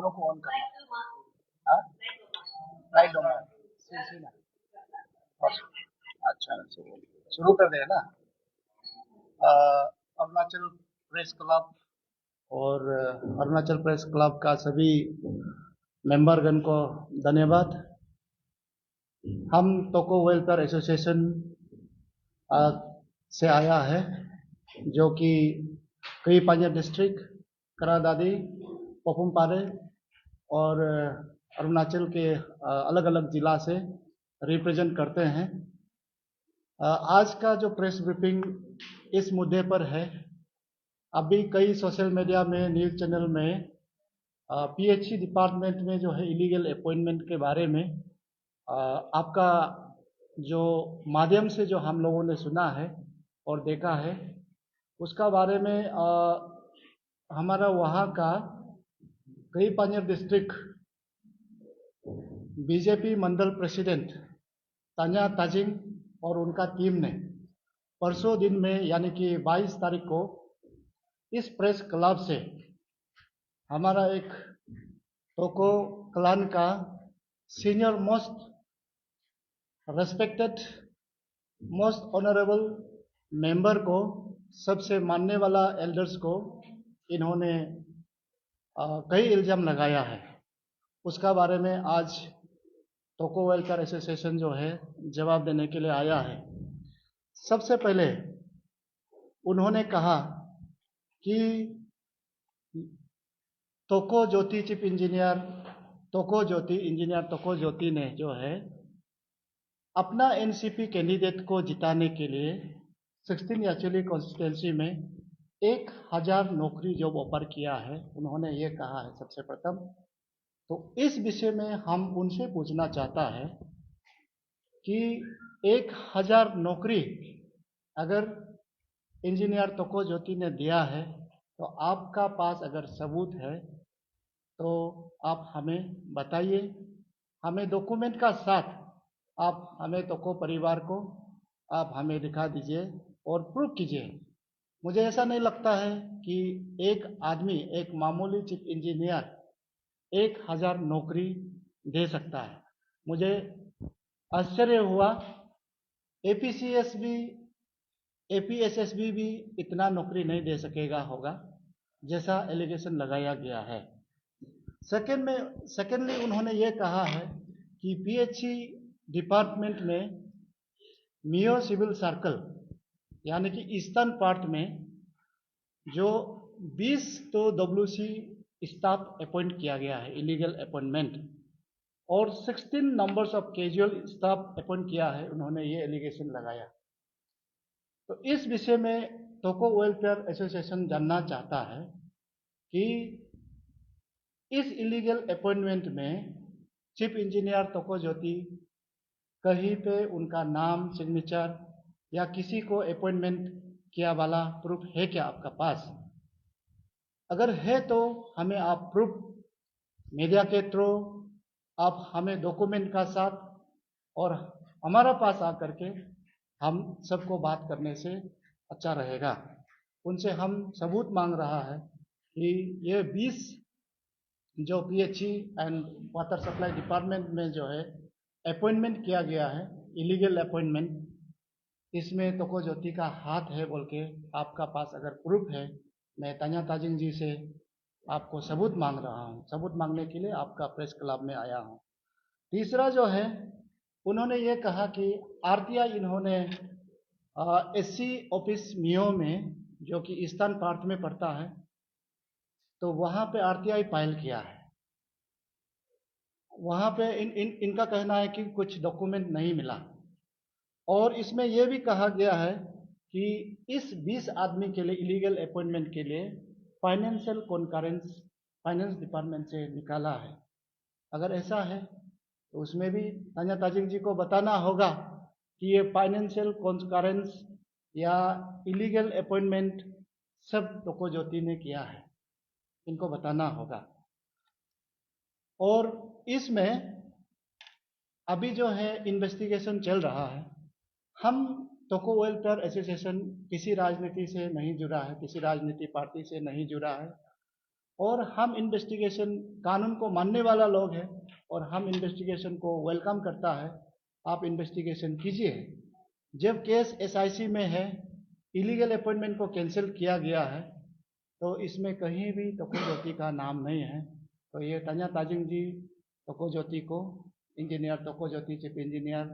दोनों को ऑन करना। हाँ, राइट डोमेन सी ना। अच्छा, शुरू कर दे ना। अरुणाचल प्रेस क्लब और अरुणाचल प्रेस क्लब का सभी मेंबरगण को धन्यवाद। हम तोको वेलफेयर एसोसिएशन से आया है, जो कि कई पांजा डिस्ट्रिक्ट, करादादी, पपुमपारे और अरुणाचल के अलग अलग जिला से रिप्रेजेंट करते हैं। आज का जो प्रेस ब्रीफिंग इस मुद्दे पर है। अभी कई सोशल मीडिया में, न्यूज़ चैनल में पीएचई डिपार्टमेंट में जो है इलीगल अपॉइंटमेंट के बारे में आपका जो माध्यम से जो हम लोगों ने सुना है और देखा है, उसका बारे में हमारा वहाँ का कई पांजर डिस्ट्रिक्ट बीजेपी मंडल प्रेसिडेंट तान्या ताजिंग और उनका टीम ने परसों दिन में यानी कि 22 तारीख को इस प्रेस क्लब से हमारा एक तोको क्लान का senior most respected most honourable member को, सबसे मानने वाला एल्डर्स को इन्होंने कई इल्ज़ाम लगाया है। उसका बारे में आज तोको वेलफेयर एसोसिएशन जो है जवाब देने के लिए आया है। सबसे पहले उन्होंने कहा कि तोको ज्योति चीफ इंजीनियर तोको ज्योति ने जो है अपना एनसीपी कैंडिडेट को जिताने के लिए 16 याचुली कॉन्स्टिट्यूंसी में 1000 नौकरी जॉब ऑफर किया है, उन्होंने ये कहा है सबसे प्रथम। तो इस विषय में हम उनसे पूछना चाहता है कि 1000 नौकरी अगर इंजीनियर तोको ज्योति ने दिया है, तो आपका पास अगर सबूत है तो आप हमें बताइए, हमें डॉक्यूमेंट का साथ आप हमें तोको परिवार को आप हमें दिखा दीजिए और प्रूव कीजिए। मुझे ऐसा नहीं लगता है कि एक आदमी, एक मामूली चीफ इंजीनियर 1000 नौकरी दे सकता है। मुझे आश्चर्य हुआ, एपीएसएसबी भी इतना नौकरी नहीं दे सकेगा होगा जैसा एलिगेशन लगाया गया है। सेकेंडली उन्होंने ये कहा है कि पीएचई डिपार्टमेंट में मियो सिविल सर्कल यानी कि ईस्टर्न पार्ट में जो 20 तो डब्ल्यूसी स्टाफ अपॉइंट किया गया है इलीगल अपॉइंटमेंट, और 16 numbers of casual staff appoint किया है, उन्होंने ये एलिगेशन लगाया। तो इस विषय में तोको वेलफेयर एसोसिएशन जानना चाहता है कि इस इलीगल अपॉइंटमेंट में चीफ इंजीनियर तोको ज्योति कहीं पे उनका नाम, सिग्नेचर या किसी को अपॉइंटमेंट किया वाला प्रूफ है क्या आपका पास? अगर है तो हमें आप प्रूफ मीडिया के थ्रू आप हमें डॉक्यूमेंट का साथ और हमारा पास आकर के हम सबको बात करने से अच्छा रहेगा। उनसे हम सबूत मांग रहा है कि ये 20 जो PHE and water supply department में जो है अपॉइंटमेंट किया गया है इलीगल अपॉइंटमेंट, इसमें तोको ज्योति का हाथ है बोल के आपका पास अगर प्रूफ है, मैं तान्या ताजिंग जी से आपको सबूत मांग रहा हूँ। सबूत मांगने के लिए आपका प्रेस क्लब में आया हूँ। तीसरा जो है, उन्होंने ये कहा कि आरटीआई इन्होंने एससी ऑफिस मियो में जो कि ईस्टर्न पार्ट में पड़ता है, तो वहाँ पे आरटीआई फाइल किया है। वहाँ पे इनका कहना है कि कुछ डॉक्यूमेंट नहीं मिला, और इसमें यह भी कहा गया है कि इस 20 आदमी के लिए इलीगल अपॉइंटमेंट के लिए फाइनेंशियल कॉन्करेंस फाइनेंस डिपार्टमेंट से निकाला है। अगर ऐसा है तो उसमें भी तान्या ताजिंग जी को बताना होगा कि ये फाइनेंशियल कॉन्करेंस या इलीगल अपॉइंटमेंट सब तोको ज्योति ने किया है, इनको बताना होगा। और इसमें अभी जो है इन्वेस्टिगेशन चल रहा है। हम तोको वेलफेयर एसोसिएशन किसी राजनीति से नहीं जुड़ा है, किसी राजनीति पार्टी से नहीं जुड़ा है। और हम इन्वेस्टिगेशन, कानून को मानने वाला लोग हैं और हम इन्वेस्टिगेशन को वेलकम करता है। आप इन्वेस्टिगेशन कीजिए। जब केस एसआईसी में है, इलीगल अपॉइंटमेंट को कैंसिल किया गया है, तो इसमें कहीं भी तोको ज्योति का नाम नहीं है। तो ये तान्या ताजिंग जी तोको ज्योति को, इंजीनियर तोको ज्योति चीफ इंजीनियर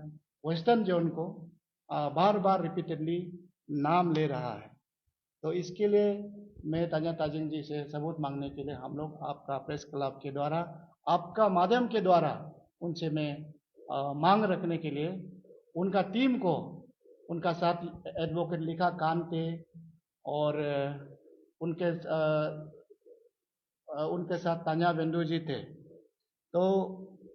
वेस्टर्न जोन को बार बार रिपीटेडली नाम ले रहा है। तो इसके लिए मैं तान्या ताजिंग जी से सबूत मांगने के लिए हम लोग आपका प्रेस क्लब के द्वारा, आपका माध्यम के द्वारा उनसे मैं मांग रखने के लिए उनका टीम को, उनका साथ एडवोकेट लिखा कांते और उनके उनके साथ तान्या बेंदू जी थे, तो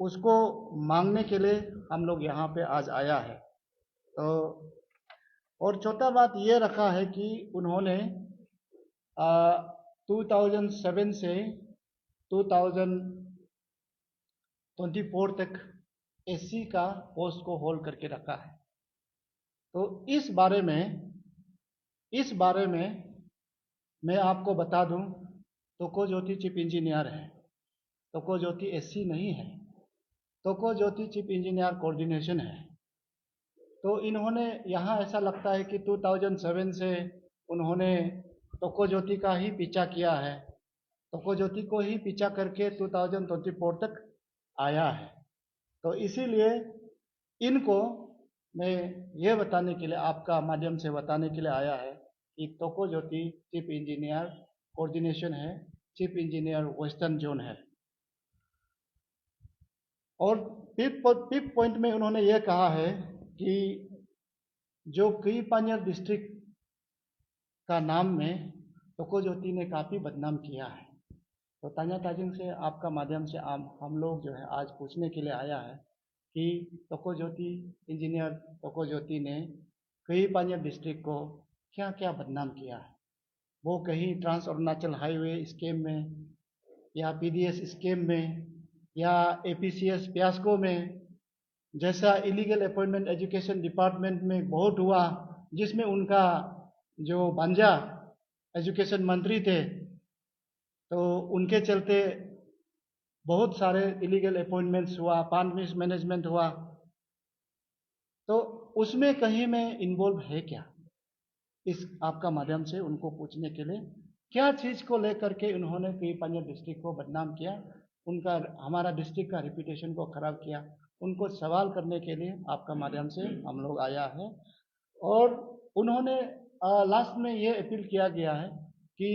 उसको मांगने के लिए हम लोग यहाँ पे आज आया है। तो और चौथा बात ये रखा है कि उन्होंने 2007 से 2024 तक एससी का पोस्ट को होल्ड करके रखा है। तो इस बारे में मैं आपको बता दूं, तोको ज्योति चीफ इंजीनियर है, तोको ज्योति एससी नहीं है, तोको ज्योति चीफ इंजीनियर कोऑर्डिनेशन है। तो इन्होंने यहाँ ऐसा लगता है कि 2007 से उन्होंने तोको ज्योति का ही पीछा किया है, तोको ज्योति को ही पीछा करके 2024 तक आया है। तो इसीलिए इनको मैं ये बताने के लिए, आपका माध्यम से बताने के लिए आया है कि तोको ज्योति चीफ इंजीनियर कोऑर्डिनेशन है, चीफ इंजीनियर वेस्टर्न जोन है। और फिफ्थ पॉइंट में उन्होंने ये कहा है कि जो कई पानियर डिस्ट्रिक्ट का नाम में तोको ज्योति ने काफ़ी बदनाम किया है। तो तान्या ताजिंग से आपका माध्यम से हम लोग जो है आज पूछने के लिए आया है कि तोको ज्योति इंजीनियर तोको ज्योति ने कई पानियर डिस्ट्रिक्ट को क्या क्या बदनाम किया है। वो कहीं ट्रांस अरुणाचल हाईवे स्कीम में, या पीडीएस स्कीम में, या एपीसीएस पियास्को में, जैसा इलीगल अपॉइंटमेंट एजुकेशन डिपार्टमेंट में बहुत हुआ, जिसमें उनका जो भांजा एजुकेशन मंत्री थे, तो उनके चलते बहुत सारे इलीगल अपॉइंटमेंट्स हुआ, फंड मिसमैनेजमेंट हुआ। तो उसमें कहीं में इन्वॉल्व है क्या, इस आपका माध्यम से उनको पूछने के लिए, क्या चीज़ को लेकर के उन्होंने कई पानियर डिस्ट्रिक्ट को बदनाम किया, उनका, हमारा डिस्ट्रिक्ट का रिप्यूटेशन को खराब किया, उनको सवाल करने के लिए आपका माध्यम से हम लोग आया है। और उन्होंने लास्ट में ये अपील किया गया है कि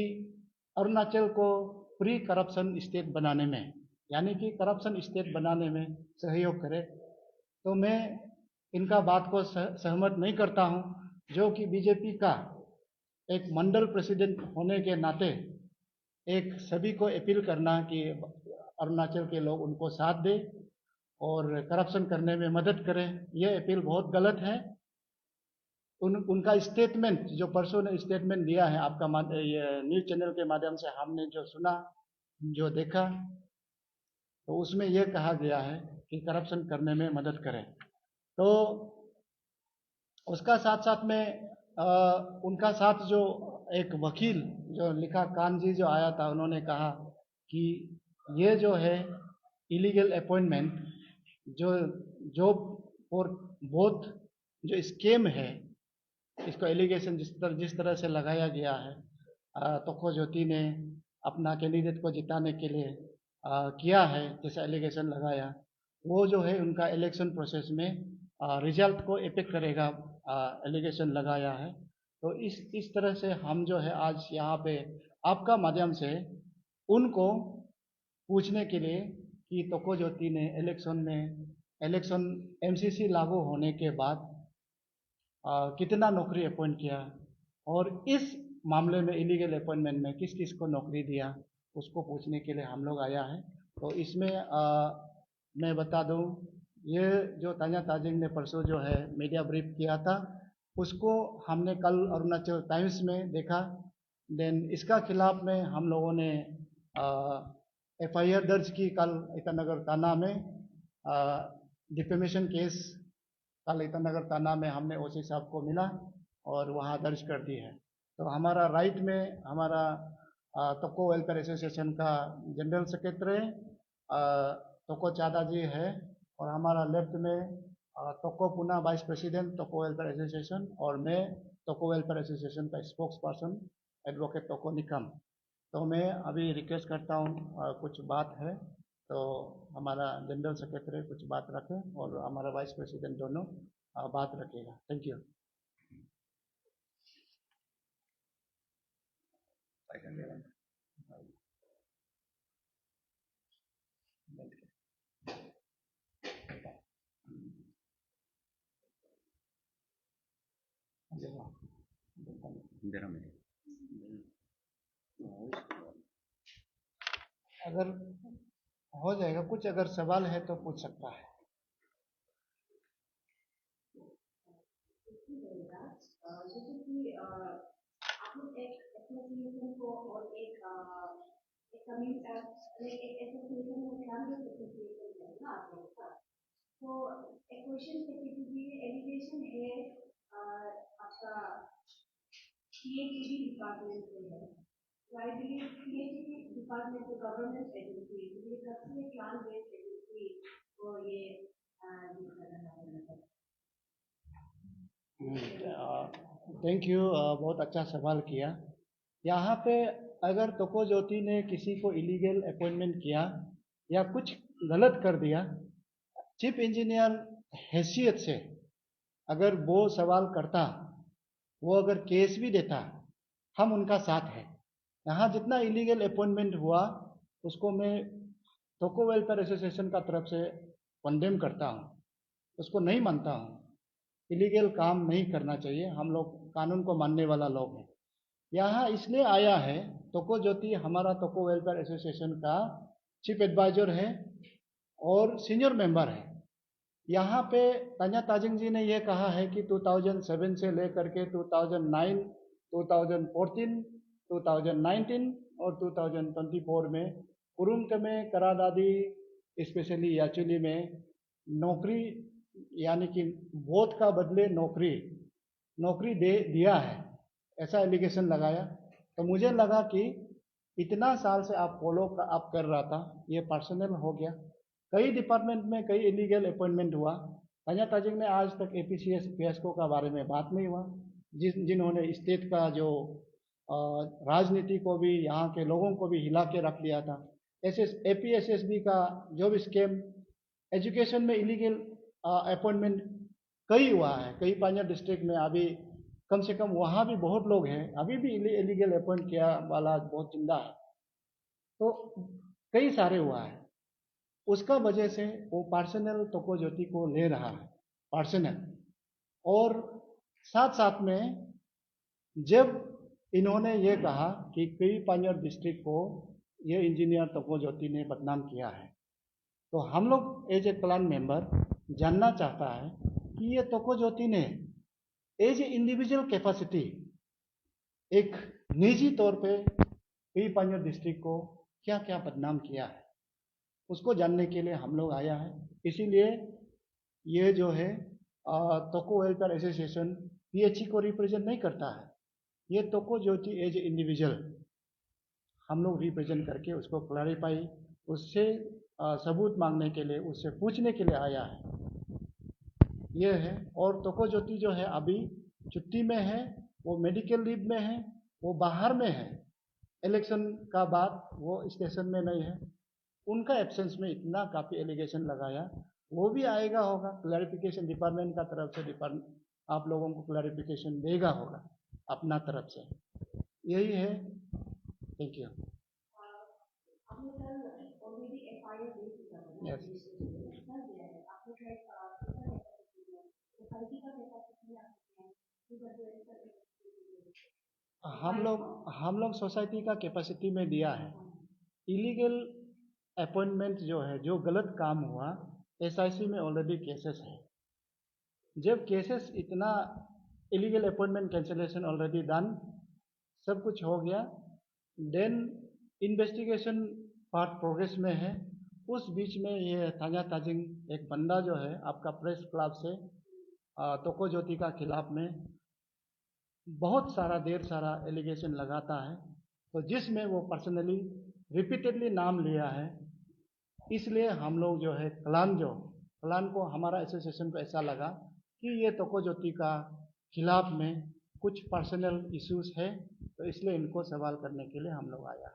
अरुणाचल को प्री करप्शन स्टेट बनाने में, यानी कि करप्शन स्टेट बनाने में सहयोग करे। तो मैं इनका बात को सहमत नहीं करता हूं, जो कि बीजेपी का एक मंडल प्रेसिडेंट होने के नाते एक सभी को अपील करना कि अरुणाचल के लोग उनको साथ दें और करप्शन करने में मदद करें, ये अपील बहुत गलत है। उनका स्टेटमेंट, जो परसों ने स्टेटमेंट दिया है, आपका न्यूज़ चैनल के माध्यम से हमने जो सुना, जो देखा, तो उसमें यह कहा गया है कि करप्शन करने में मदद करें। तो उसका साथ साथ में उनका साथ जो एक वकील जो लिखा कान जी जो आया था, उन्होंने कहा कि ये जो है इलीगल अपॉइंटमेंट, जो जॉब और बहुत जो स्कीम है, इसको एलिगेशन जिस तरह से लगाया गया है, तोको ज्योति ने अपना कैंडिडेट को जिताने के लिए किया है, जैसा एलिगेशन लगाया, वो जो है उनका इलेक्शन प्रोसेस में रिजल्ट को इफेक्ट करेगा, एलिगेशन लगाया है। तो इस तरह से हम जो है आज यहाँ पे आपका माध्यम से उनको पूछने के लिए कि तोको ज्योति ने इलेक्शन एमसीसी लागू होने के बाद कितना नौकरी अपॉइंट किया, और इस मामले में इलीगल अपॉइंटमेंट में किस किस को नौकरी दिया, उसको पूछने के लिए हम लोग आया है। तो इसमें मैं बता दूं, ये जो तान्या ताजिंग ने परसों जो है मीडिया ब्रीफ किया था, उसको हमने कल अरुणाचल टाइम्स में देखा। देन इसका खिलाफ में हम लोगों ने एफआईआर दर्ज की कल ईटानगर थाना में, डिफेमेशन केस कल ईटानगर थाना में हमने ओसी साहब को मिला और वहाँ दर्ज कर दी है। तो हमारा राइट में, हमारा तोको वेलफेयर एसोसिएशन का जनरल सेक्रेटरी तोको चादा जी है, और हमारा लेफ्ट में तोको पुना वाइस प्रेसिडेंट तोको वेलफेयर एसोसिएशन, और मैं तोको वेलफेयर एसोसिएशन का स्पोक्स पर्सन एडवोकेट तोको निकम। तो मैं अभी रिक्वेस्ट करता हूँ, कुछ बात है तो हमारा जनरल सेक्रेटरी कुछ बात रखे और हमारा वाइस प्रेसिडेंट दोनों बात रखेगा। Thank you. अगर हो जाएगा, कुछ अगर सवाल है तो पूछ सकता है। जैसे कि आप लोग एक एसोसिएशन को और एक एसोसिएशन में क्लाइंट एसोसिएशन है ना आप लोग का, तो एक क्वेश्चन है कि ये एलिगेशन है आपका पीएचडी डिपार्टमेंट से है, तो आई बिलीव पीएचडी डिपार्टमेंट तो गवर्नमेंट एजेंसी है, ये सबसे क्लाइंट बेस्ड एजेंसी को ये डील करना है। थैंक यू, बहुत अच्छा सवाल किया। यहाँ पे अगर तोको ज्योति ने किसी को इलीगल अपॉइंटमेंट किया या कुछ गलत कर दिया, चीफ इंजीनियर हैसियत से अगर वो सवाल करता, वो अगर केस भी देता, हम उनका साथ है। यहाँ जितना इलीगल अपॉइंटमेंट हुआ उसको मैं तोको वेलफेयर एसोसिएशन का तरफ से कंडेम करता हूँ, उसको नहीं मानता हूँ। इलीगल काम नहीं करना चाहिए, हम लोग कानून को मानने वाला लोग हैं। यहाँ इसलिए आया है, तोको ज्योति हमारा तोको वेलफेयर एसोसिएशन का चीफ एडवाइजर है और सीनियर मेंबर है। यहाँ पे तान्या ताजिंग जी ने यह कहा है कि 2007 से लेकर के 2009, 2014, 2019 और 2024 में कुरुंग में करादादी स्पेशली याचुली में नौकरी, यानी कि वोट का बदले नौकरी दे दिया है, ऐसा एलिगेशन लगाया। तो मुझे लगा कि इतना साल से आप फॉलो आप कर रहा था, ये पर्सनल हो गया। कई डिपार्टमेंट में कई इलीगल अपॉइंटमेंट हुआ। तान्या ताजिंग ने आज तक एपीसीएस फियास्को का बारे में बात नहीं हुआ, जिन्होंने स्टेट का जो राजनीति को भी, यहाँ के लोगों को भी हिला के रख लिया था। एपीएसएसबी का जो भी स्कैम, एजुकेशन में इलीगल अपॉइंटमेंट कई हुआ है, कई पांजा डिस्ट्रिक्ट में। अभी कम से कम वहाँ भी बहुत लोग हैं, अभी भी इलीगल अपॉइंट किया वाला बहुत जिंदा है। तो कई सारे हुआ है, उसका वजह से वो पर्सनल तोको ज्योति को ले रहा है, पर्सनल। और साथ साथ में जब इन्होंने ये कहा कि कई पांजर डिस्ट्रिक्ट को ये इंजीनियर तोको ज्योति ने बदनाम किया है, तो हम लोग एज ए क्लान मेंबर जानना चाहता है कि ये तोको ज्योति ने एज ए इंडिविजुअल कैपेसिटी एक निजी तौर पे कई पांजर डिस्ट्रिक्ट को क्या क्या बदनाम किया है, उसको जानने के लिए हम लोग आया है। इसीलिए ये जो है तोको वेलफेयर एसोसिएशन पीएचई को रिप्रेजेंट नहीं करता है, ये तोको ज्योति एज ए इंडिविजुअल हम लोग रिप्रेजेंट करके उसको क्लैरिफाई, उससे सबूत मांगने के लिए, उससे पूछने के लिए आया है, ये है। और तोको ज्योति जो है अभी छुट्टी में है, वो मेडिकल लीव में है, वो बाहर में है। इलेक्शन का बाद वो स्टेशन में नहीं है, उनका एब्सेंस में इतना काफ़ी एलिगेशन लगाया। वो भी आएगा होगा, क्लैरिफिकेशन डिपार्टमेंट का तरफ से डिपार्टमेंट आप लोगों को क्लैरिफिकेशन देगा होगा अपना तरफ से, यही है। Thank you. यस, हम लोग सोसाइटी का कैपेसिटी में दिया है। इलीगल अपॉइंटमेंट जो है, जो गलत काम हुआ, एसआईसी में ऑलरेडी केसेस है। जब केसेस इतना, illegal appointment cancellation already done, सब कुछ हो गया, देन इन्वेस्टिगेशन पार्ट प्रोग्रेस में है। उस बीच में ये तान्या ताजिंग एक बंदा जो है आपका प्रेस क्लब से तोको ज्योति का खिलाफ में बहुत सारा देर सारा एलिगेशन लगाता है, तो जिसमें वो पर्सनली रिपीटेडली नाम लिया है, इसलिए हम लोग जो है क्लान को हमारा एसोसिएशन को ऐसा लगा कि ये तोको ज्योति का खिलाफ में कुछ पर्सनल इश्यूज है, तो इसलिए इनको सवाल करने के लिए हम लोग आया।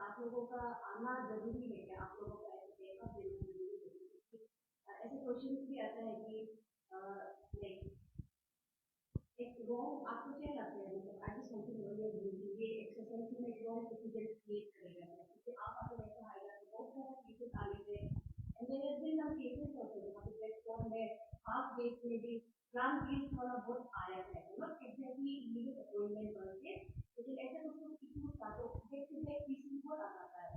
आप लोगों का आना जरूरी है क्या? आप लोगों का ऐसे क्वेश्चन भी आता है कि एक रॉन्ग आपको क्या लगता है, मतलब I just want to know your view, ये एक्सरसाइज में एक रॉन्ग प्रेसिडेंट क्रिएट करेगा क्योंकि आप अगर ऐसा हाईलाइट बहुत सारे केसेस आने थे and there has been some cases also जहां पे प्लेटफॉर्म में हाफ डेज में भी प्लान केस वाला बहुत आया है, नॉट एग्जैक्टली लीगल अपॉइंटमेंट करके, लेकिन ऐसे कुछ इश्यूज का तो देखते हैं पीसी बहुत आ जाता है,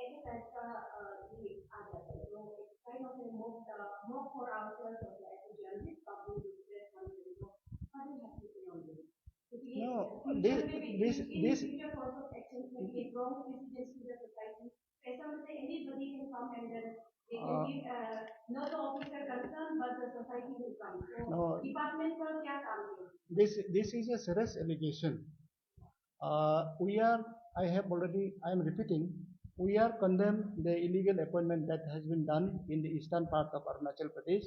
ऐसे टाइप का ये आ जाता है, तो kind of a mock for ourselves of as a journalist public No, this no, this is a serious allegation. I am repeating, we are condemn the illegal appointment that has been done in the eastern part of Arunachal Pradesh,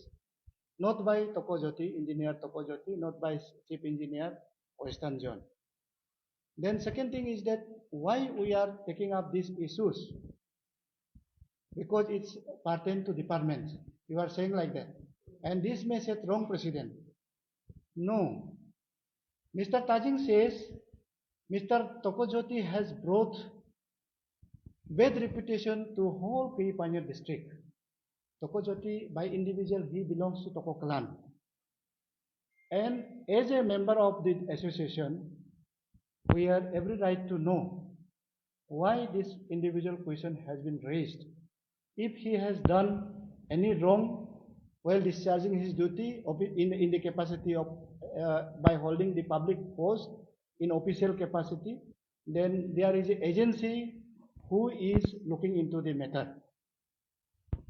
not by Toko Jyoti, engineer Toko Jyoti, not by chief engineer Western Zone. Then second thing is that why we are taking up these issues, because it's pertain to department. You are saying like that, and this may set wrong precedent. No, Mr. Tajing says Mr. Toko Jyoti has brought bad reputation to whole P. Panyar district. Toko Jyoti by individual, he belongs to Toko clan, and as a member of the association, we have every right to know why this individual question has been raised. If he has done any wrong while discharging his duty in the capacity of by holding the public post in official capacity, then there is an agency who is looking into the matter.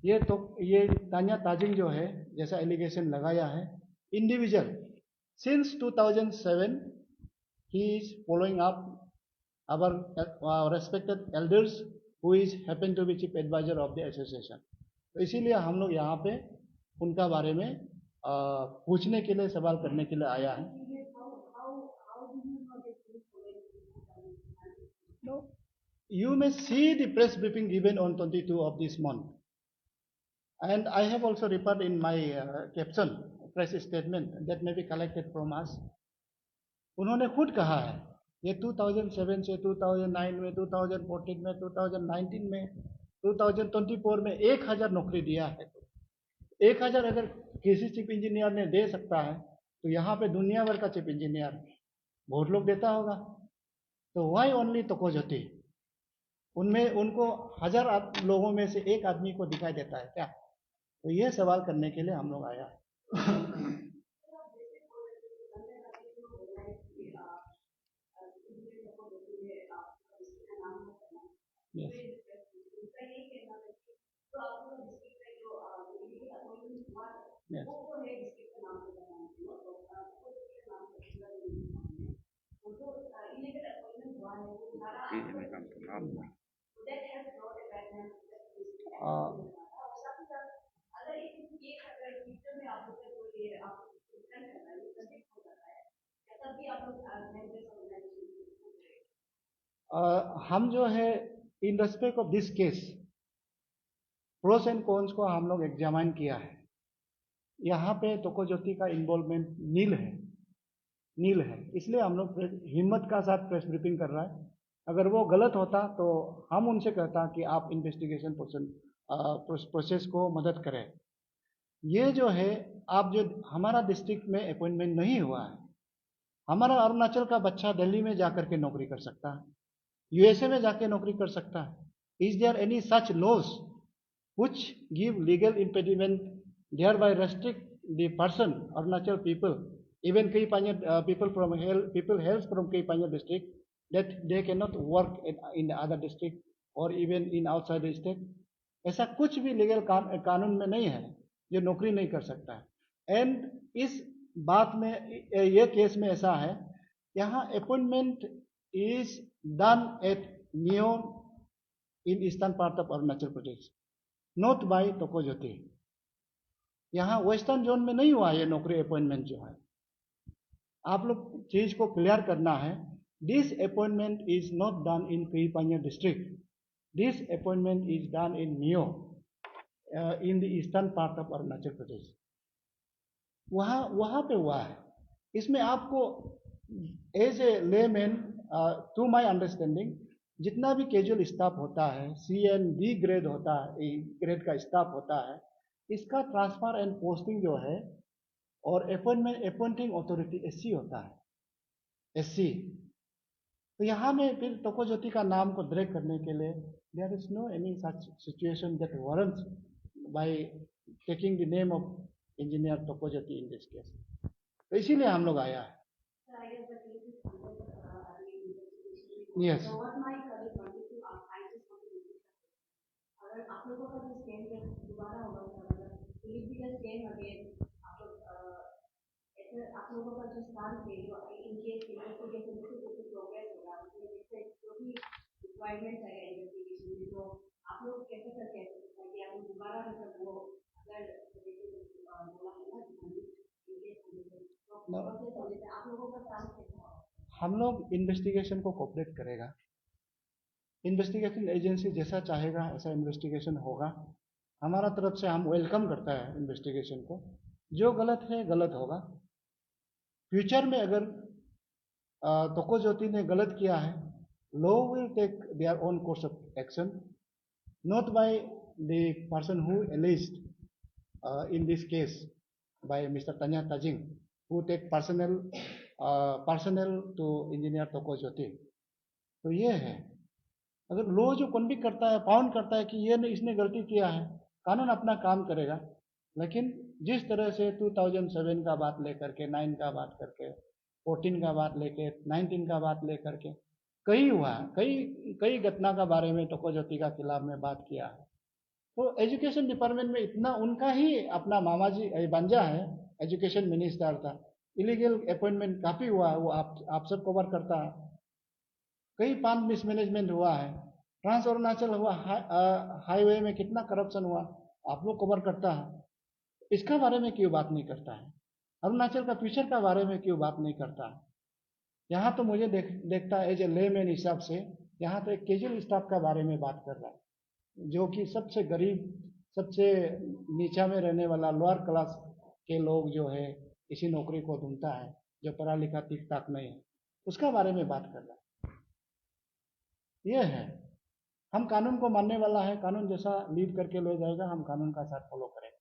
ये तान्या ताजिंग जो है, जैसा allegation लगाया है, individual since 2007 he is following up our respected elders who is happen to be chief advisor of the association. तो इसीलिए हम लोग यहाँ पे उनका बारे में पूछने के लिए, सवाल करने के लिए आया है. No, you may see the press briefing given on 22 of this month, and I have also referred in my caption press statement that may be collected from us. उन्होंने खुद कहा है ये 2007 से 2009 में, 2014 में, 2019 में, 2024 में 1000 नौकरी दिया है. 1000 अगर किसी चीफ इंजीनियर ने दे सकता है तो यहाँ पे दुनिया भर का चीफ इंजीनियर बहुत लोग देता होगा. तो वाई ओनली तोको ज्योति? उनमें उनको 1000 लोगों में से एक आदमी को दिखाई देता है क्या? तो ये सवाल करने के लिए हम लोग आया है. Yes. Yes. हम जो है in respect of this case pros and cons को हम लोग एग्जामिन किया है. यहाँ पे तोको ज्योति का इन्वॉल्वमेंट नील है, इसलिए हम लोग हिम्मत का साथ प्रेस ब्रीफिंग कर रहा है. अगर वो गलत होता तो हम उनसे कहता कि आप इन्वेस्टिगेशन प्रोसेस को मदद करें. ये जो है आप जो हमारा डिस्ट्रिक्ट में अपॉइंटमेंट नहीं हुआ है, हमारा अरुणाचल का बच्चा दिल्ली में जाकर के नौकरी कर सकता है, यूएसए में जाके नौकरी कर सकता है. Is there any such laws which give legal impediment thereby restrict the person Arunachal people Even Kei Panyar people hails from Kei Panyar district that they cannot work in the other district or even in outside the state. ऐसा कुछ भी legal कानून में नहीं है जो नौकरी नहीं कर सकता है। एंड इस बात में ये केस में ऐसा है, यहाँ अपॉइंटमेंट इज डन एट नियो in eastern part of Arunachal Pradesh, not by Toko Jyoti. यहाँ वेस्टर्न जोन में नहीं हुआ ये नौकरी अपॉइंटमेंट जो है। आप लोग चीज को क्लियर करना है। This appointment is not done in Kei Panyar district, this appointment is done in नियो in the eastern part of Arunachal Pradesh. वहां पे हुआ है। इसमें आपको as a layman, to my understanding, जितना भी कैजुअल स्टाफ होता है, सी एंड डी ग्रेड होता है, ग्रेड का स्टाफ होता है, इसका ट्रांसफर एंड पोस्टिंग जो है और अपॉइंटिंग अथॉरिटी एससी होता है, एससी। तो यहाँ में फिर तोको ज्योति का नाम को ड्रैग करने के लिए there is no any such situation that warrants by taking the name of engineer Toko Jyoti in this case. तो इसीलिए हम लोग आया है। यस, अगर आप लोगों का जो स्कैम दोबारा होगा, पुलिस भी जब स्कैम अगेन ऐसे आप लोगों का जो स्थान थे जो इनकेस इन्वेस्टिगेशन जैसे प्रोग्रेस होगा उसमें जैसे जो भी रिक्वायरमेंट है इन्वेस्टिगेशन में, तो आप लोग कैसे करते हैं कि आप दोबारा मतलब वो अगर बोला है ना इनकेस आप लोगों का काम कैसा होगा? हम लोग इन्वेस्टिगेशन को कोऑपरेट करेगा। इन्वेस्टिगेशन एजेंसी जैसा चाहेगा ऐसा इन्वेस्टिगेशन होगा। हमारा तरफ से हम वेलकम करता है इन्वेस्टिगेशन को। जो गलत है गलत होगा। फ्यूचर में अगर तोको ज्योति ने गलत किया है, law will take their own course of action, not by the person who alleged in this case by mister Tanya Taging who take personal to engineer तोको ज्योति। तो ये है, अगर लॉ जो कन्विक्ट करता है, फाउंड करता है कि ये इसने गलती किया है, कानून अपना काम करेगा। लेकिन जिस तरह से 2007 का बात लेकर के, 9 का बात करके, 14 का बात लेके, 19 का बात लेकर के कई हुआ, कई घटना का बारे में तोको ज्योति का खिलाफ में बात किया है। तो एजुकेशन डिपार्टमेंट में इतना उनका ही अपना मामा जी बंजा है, एजुकेशन मिनिस्टर था, इलीगल अपॉइंटमेंट काफी हुआ है, वो आप सब कवर करता है। कई पान मिसमैनेजमेंट हुआ है, ट्रांस अरुणाचल हुआ, हाईवे में कितना करप्शन हुआ, आप लोग कवर करता है। इसका बारे में क्यों बात नहीं करता है? अरुणाचल का फ्यूचर का बारे में क्यों बात नहीं करता है? यहाँ तो मुझे देखता है एज ए लेमैन हिसाब से, यहाँ तो एक कैजुअल स्टाफ का बारे में बात कर रहा है, जो कि सबसे गरीब, सबसे नीचा में रहने वाला लोअर क्लास के लोग जो है इसी नौकरी को ढूंढता है, जो पढ़ा लिखा ठीक ठाक नहीं है, उसका बारे में बात कर रहा है। ये है, हम कानून को मानने वाला है, कानून जैसा लीड करके ले जाएगा, हम कानून का साथ फॉलो करेंगे।